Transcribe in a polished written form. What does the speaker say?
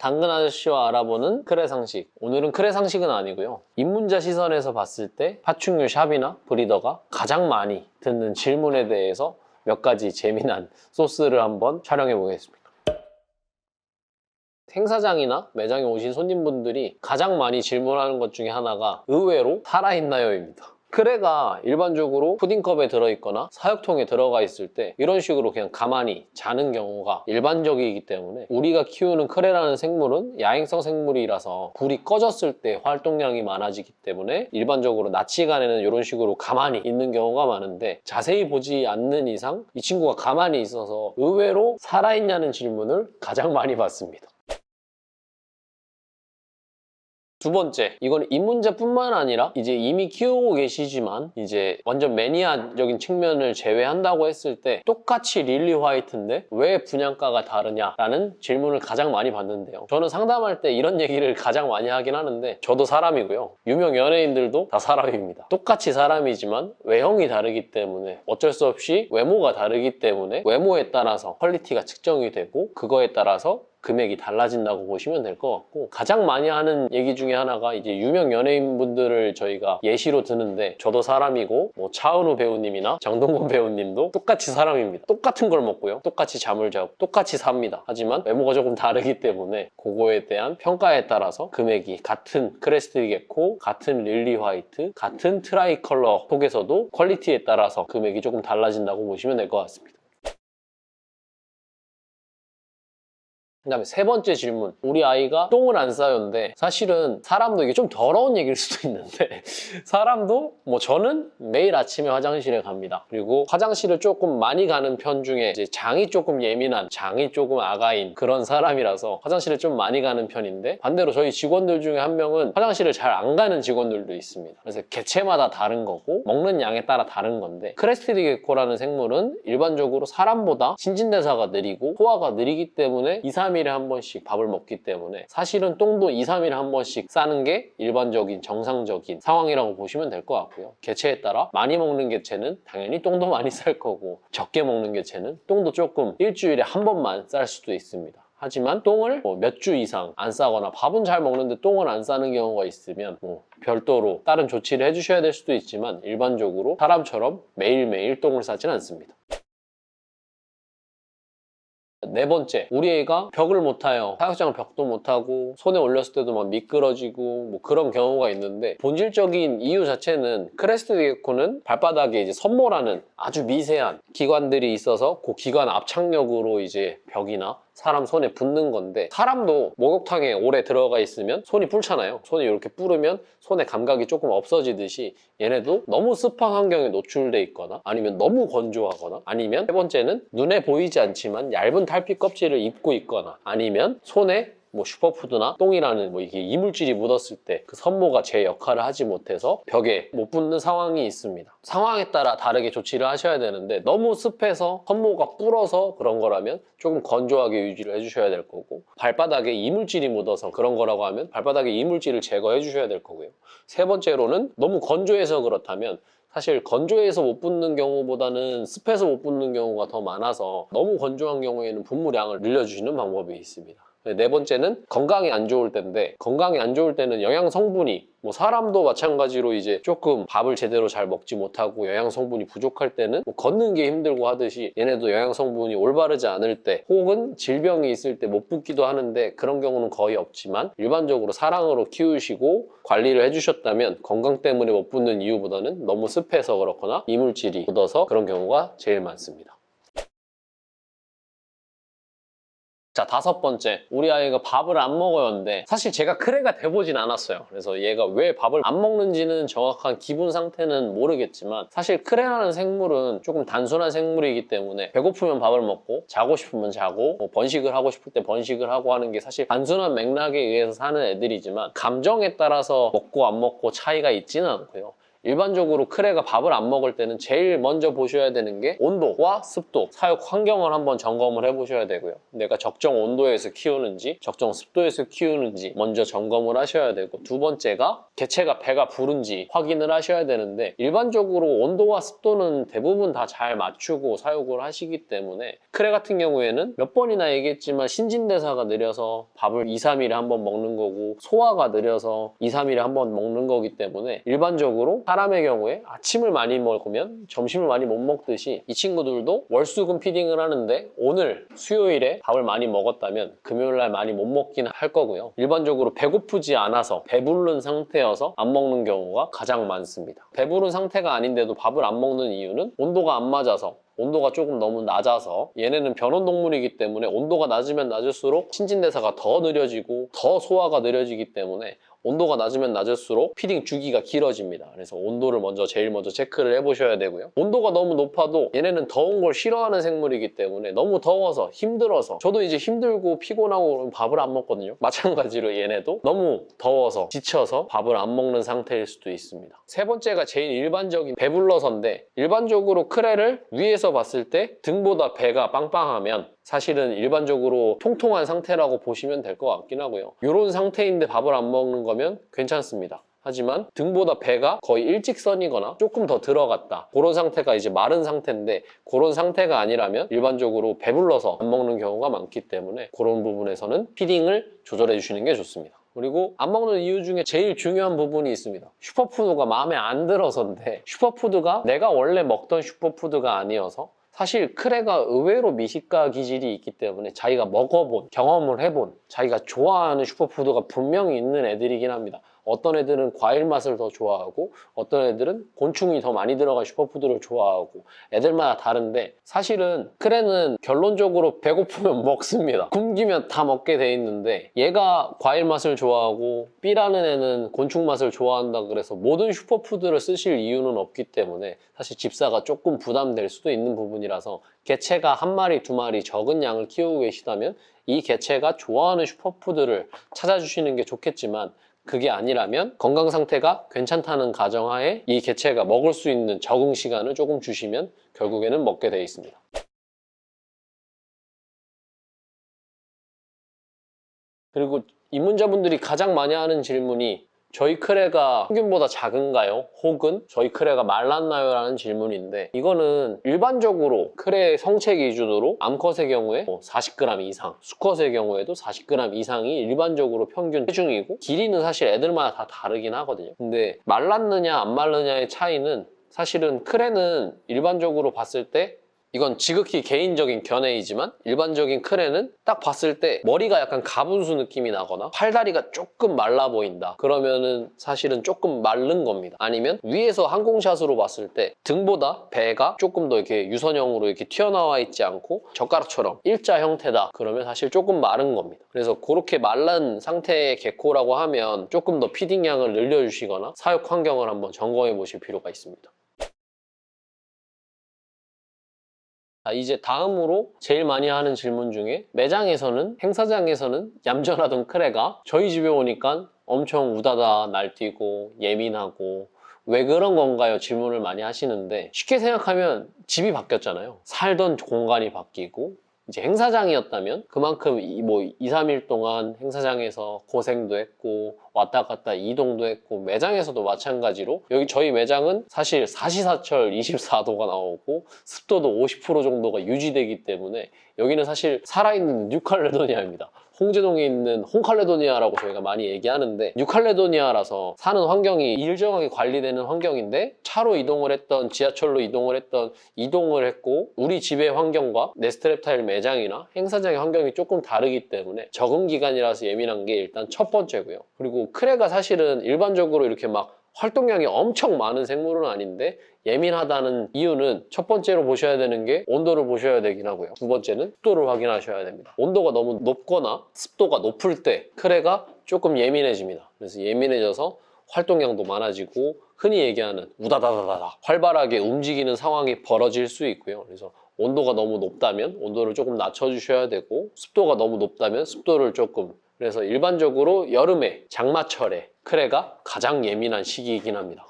당근 아저씨와 알아보는 크레 상식. 오늘은 크레 상식은 아니고요. 입문자 시선에서 봤을 때 파충류 샵이나 브리더가 가장 많이 듣는 질문에 대해서 몇 가지 재미난 소스를 한번 촬영해 보겠습니다. 행사장이나 매장에 오신 손님분들이 가장 많이 질문하는 것 중에 하나가 의외로 살아있나요?입니다. 크레가 일반적으로 푸딩컵에 들어있거나 사육통에 들어가 있을 때 이런 식으로 그냥 가만히 자는 경우가 일반적이기 때문에 우리가 키우는 크레라는 생물은 야행성 생물이라서 불이 꺼졌을 때 활동량이 많아지기 때문에 일반적으로 낮 시간에는 이런 식으로 가만히 있는 경우가 많은데 자세히 보지 않는 이상 이 친구가 가만히 있어서 의외로 살아있냐는 질문을 가장 많이 받습니다. 두 번째, 이건 입문자뿐만 아니라 이제 이미 키우고 계시지만 이제 완전 매니아적인 측면을 제외한다고 했을 때 똑같이 릴리 화이트인데 왜 분양가가 다르냐라는 질문을 가장 많이 받는데요. 저는 상담할 때 이런 얘기를 가장 많이 하긴 하는데 저도 사람이고요. 유명 연예인들도 다 사람입니다. 똑같이 사람이지만 외형이 다르기 때문에 어쩔 수 없이 외모가 다르기 때문에 외모에 따라서 퀄리티가 측정이 되고 그거에 따라서 금액이 달라진다고 보시면 될 것 같고 가장 많이 하는 얘기 중에 하나가 이제 유명 연예인분들을 저희가 예시로 드는데 저도 사람이고 뭐 차은우 배우님이나 장동건 배우님도 똑같이 사람입니다. 똑같은 걸 먹고요. 똑같이 잠을 자고 똑같이 삽니다. 하지만 외모가 조금 다르기 때문에 그거에 대한 평가에 따라서 금액이 같은 크레스트 게코, 같은 릴리 화이트, 같은 트라이 컬러 속에서도 퀄리티에 따라서 금액이 조금 달라진다고 보시면 될 것 같습니다. 그 다음에 세 번째 질문. 우리 아이가 똥을 안 싸요인데 사실은 사람도 이게 좀 더러운 얘기일 수도 있는데 사람도 뭐 저는 매일 아침에 화장실에 갑니다. 그리고 화장실을 조금 많이 가는 편 중에 이제 장이 조금 예민한, 장이 조금 아가인 그런 사람이라서 화장실을 좀 많이 가는 편인데 반대로 저희 직원들 중에 한 명은 화장실을 잘 안 가는 직원들도 있습니다. 그래서 개체마다 다른 거고 먹는 양에 따라 다른 건데 크레스티드 게코라는 생물은 일반적으로 사람보다 신진대사가 느리고 소화가 느리기 때문에 2, 3일에 한 번씩 밥을 먹기 때문에 사실은 똥도 2, 3일에 한 번씩 싸는 게 일반적인 정상적인 상황이라고 보시면 될 것 같고요. 개체에 따라 많이 먹는 개체는 당연히 똥도 많이 쌀 거고 적게 먹는 개체는 똥도 조금 일주일에 한 번만 쌀 수도 있습니다. 하지만 똥을 몇 주 이상 안 싸거나 밥은 잘 먹는데 똥을 안 싸는 경우가 있으면 별도로 다른 조치를 해주셔야 될 수도 있지만 일반적으로 사람처럼 매일매일 똥을 싸진 않습니다. 네 번째, 우리 애가 벽을 못 타요. 사육장 벽도 못 타고 손에 올렸을 때도 막 미끄러지고 뭐 그런 경우가 있는데 본질적인 이유 자체는 크레스트 게코는 발바닥에 이제 섬모라는 아주 미세한 기관들이 있어서 그 기관 압착력으로 이제 벽이나 사람 손에 붙는 건데 사람도 목욕탕에 오래 들어가 있으면 손이 불잖아요. 손이 이렇게 불으면 손의 감각이 조금 없어지듯이 얘네도 너무 습한 환경에 노출돼 있거나 아니면 너무 건조하거나 아니면 세 번째는 눈에 보이지 않지만 얇은 탈피 껍질을 입고 있거나 아니면 손에 뭐 슈퍼푸드나 똥이라는 뭐 이게 이물질이 묻었을 때 그 섬모가 제 역할을 하지 못해서 벽에 못 붙는 상황이 있습니다. 상황에 따라 다르게 조치를 하셔야 되는데 너무 습해서 섬모가 불어서 그런 거라면 조금 건조하게 유지를 해주셔야 될 거고 발바닥에 이물질이 묻어서 그런 거라고 하면 발바닥에 이물질을 제거해 주셔야 될 거고요. 세 번째로는 너무 건조해서 그렇다면 사실 건조해서 못 붙는 경우보다는 습해서 못 붙는 경우가 더 많아서 너무 건조한 경우에는 분무량을 늘려주시는 방법이 있습니다. 네 번째는 건강이 안 좋을 때인데 건강이 안 좋을 때는 영양 성분이 뭐 사람도 마찬가지로 이제 조금 밥을 제대로 잘 먹지 못하고 영양 성분이 부족할 때는 뭐 걷는 게 힘들고 하듯이 얘네도 영양 성분이 올바르지 않을 때 혹은 질병이 있을 때 못 붙기도 하는데 그런 경우는 거의 없지만 일반적으로 사랑으로 키우시고 관리를 해주셨다면 건강 때문에 못 붙는 이유보다는 너무 습해서 그렇거나 이물질이 묻어서 그런 경우가 제일 많습니다. 자, 다섯 번째, 우리 아이가 밥을 안 먹어요인데 사실 제가 크레가 돼보진 않았어요. 그래서 얘가 왜 밥을 안 먹는지는 정확한 기분 상태는 모르겠지만 사실 크레라는 생물은 조금 단순한 생물이기 때문에 배고프면 밥을 먹고 자고 싶으면 자고 뭐 번식을 하고 싶을 때 번식을 하고 하는 게 사실 단순한 맥락에 의해서 사는 애들이지만 감정에 따라서 먹고 안 먹고 차이가 있지는 않고요. 일반적으로 크레가 밥을 안 먹을 때는 제일 먼저 보셔야 되는 게 온도와 습도, 사육 환경을 한번 점검을 해보셔야 되고요. 내가 적정 온도에서 키우는지 적정 습도에서 키우는지 먼저 점검을 하셔야 되고, 두 번째가 개체가 배가 부른지 확인을 하셔야 되는데, 일반적으로 온도와 습도는 대부분 다 잘 맞추고 사육을 하시기 때문에 크레 같은 경우에는 몇 번이나 얘기했지만 신진대사가 느려서 밥을 2, 3일에 한 번 먹는 거고, 소화가 느려서 2, 3일에 한 번 먹는 거기 때문에 일반적으로 사람의 경우에 아침을 많이 먹으면 점심을 많이 못 먹듯이 이 친구들도 월수금 피딩을 하는데 오늘 수요일에 밥을 많이 먹었다면 금요일날 많이 못 먹긴 할 거고요. 일반적으로 배고프지 않아서 배부른 상태여서 안 먹는 경우가 가장 많습니다. 배부른 상태가 아닌데도 밥을 안 먹는 이유는 온도가 안 맞아서, 온도가 조금 너무 낮아서, 얘네는 변온동물이기 때문에 온도가 낮으면 낮을수록 신진대사가 더 느려지고 더 소화가 느려지기 때문에 온도가 낮으면 낮을수록 피딩 주기가 길어집니다. 그래서 온도를 제일 먼저 체크를 해보셔야 되고요. 온도가 너무 높아도 얘네는 더운 걸 싫어하는 생물이기 때문에 너무 더워서 힘들어서, 저도 이제 힘들고 피곤하고 밥을 안 먹거든요. 마찬가지로 얘네도 너무 더워서 지쳐서 밥을 안 먹는 상태일 수도 있습니다. 세 번째가 제일 일반적인 배불러서인데, 일반적으로 크레를 위에서 봤을 때 등보다 배가 빵빵하면 사실은 일반적으로 통통한 상태라고 보시면 될 것 같긴 하고요. 이런 상태인데 밥을 안 먹는 거면 괜찮습니다. 하지만 등보다 배가 거의 일직선이거나 조금 더 들어갔다, 그런 상태가 이제 마른 상태인데, 그런 상태가 아니라면 일반적으로 배불러서 안 먹는 경우가 많기 때문에 그런 부분에서는 피딩을 조절해 주시는 게 좋습니다. 그리고 안 먹는 이유 중에 제일 중요한 부분이 있습니다. 슈퍼푸드가 마음에 안 들어서인데, 슈퍼푸드가 내가 원래 먹던 슈퍼푸드가 아니어서, 사실 크레가 의외로 미식가 기질이 있기 때문에 자기가 먹어본, 경험을 해본, 자기가 좋아하는 슈퍼푸드가 분명히 있는 애들이긴 합니다. 어떤 애들은 과일 맛을 더 좋아하고, 어떤 애들은 곤충이 더 많이 들어간 슈퍼푸드를 좋아하고, 애들마다 다른데, 사실은 크레는 결론적으로 배고프면 먹습니다. 굶기면 다 먹게 돼 있는데, 얘가 과일 맛을 좋아하고 B라는 애는 곤충 맛을 좋아한다 그래서 모든 슈퍼푸드를 쓰실 이유는 없기 때문에 사실 집사가 조금 부담될 수도 있는 부분이라서, 개체가 한 마리, 두 마리 적은 양을 키우고 계시다면 이 개체가 좋아하는 슈퍼푸드를 찾아주시는 게 좋겠지만, 그게 아니라면 건강 상태가 괜찮다는 가정하에 이 개체가 먹을 수 있는 적응 시간을 조금 주시면 결국에는 먹게 돼 있습니다. 그리고 입문자분들이 가장 많이 하는 질문이, 저희 크레가 평균보다 작은가요? 혹은 저희 크레가 말랐나요? 라는 질문인데, 이거는 일반적으로 크레 성체 기준으로 암컷의 경우에 40g 이상, 수컷의 경우에도 40g 이상이 일반적으로 평균 체중이고, 길이는 사실 애들마다 다 다르긴 하거든요. 근데 말랐느냐 안 말랐느냐의 차이는, 사실은 크레는 일반적으로 봤을 때, 이건 지극히 개인적인 견해이지만 일반적인 크레는 딱 봤을 때 머리가 약간 가분수 느낌이 나거나 팔다리가 조금 말라 보인다, 그러면은 사실은 조금 마른 겁니다. 아니면 위에서 항공샷으로 봤을 때 등보다 배가 조금 더 이렇게 유선형으로 이렇게 튀어나와 있지 않고 젓가락처럼 일자 형태다, 그러면 사실 조금 마른 겁니다. 그래서 그렇게 마른 상태의 개코라고 하면 조금 더 피딩량을 늘려주시거나 사육 환경을 한번 점검해 보실 필요가 있습니다. 이제 다음으로 제일 많이 하는 질문 중에, 매장에서는, 행사장에서는 얌전하던 크레가 저희 집에 오니까 엄청 우다다 날뛰고 예민하고 왜 그런 건가요? 질문을 많이 하시는데, 쉽게 생각하면 집이 바뀌었잖아요. 살던 공간이 바뀌고, 이제 행사장이었다면 그만큼 2, 3일 동안 행사장에서 고생도 했고 왔다 갔다 이동도 했고, 매장에서도 마찬가지로, 여기 저희 매장은 사실 사시사철 24도가 나오고 습도도 50% 정도가 유지되기 때문에 여기는 사실 살아있는 뉴칼레도니아입니다. 홍제동에 있는 홍칼레도니아라고 저희가 많이 얘기하는데, 뉴칼레도니아라서 사는 환경이 일정하게 관리되는 환경인데, 차로 이동을 했던 지하철로 이동을 했던 이동을 했고, 우리 집의 환경과 네스트랩타일 매장이나 행사장의 환경이 조금 다르기 때문에 적응 기간이라서 예민한 게 일단 첫 번째고요. 그리고 크레가 사실은 일반적으로 이렇게 막 활동량이 엄청 많은 생물은 아닌데 예민하다는 이유는, 첫 번째로 보셔야 되는 게 온도를 보셔야 되긴 하고요. 두 번째는 습도를 확인하셔야 됩니다. 온도가 너무 높거나 습도가 높을 때 크레가 조금 예민해집니다. 그래서 예민해져서 활동량도 많아지고 흔히 얘기하는 우다다다다다 활발하게 움직이는 상황이 벌어질 수 있고요. 그래서 온도가 너무 높다면 온도를 조금 낮춰주셔야 되고, 습도가 너무 높다면 습도를 조금, 그래서 일반적으로 여름에 장마철에 크레가 가장 예민한 시기이긴 합니다.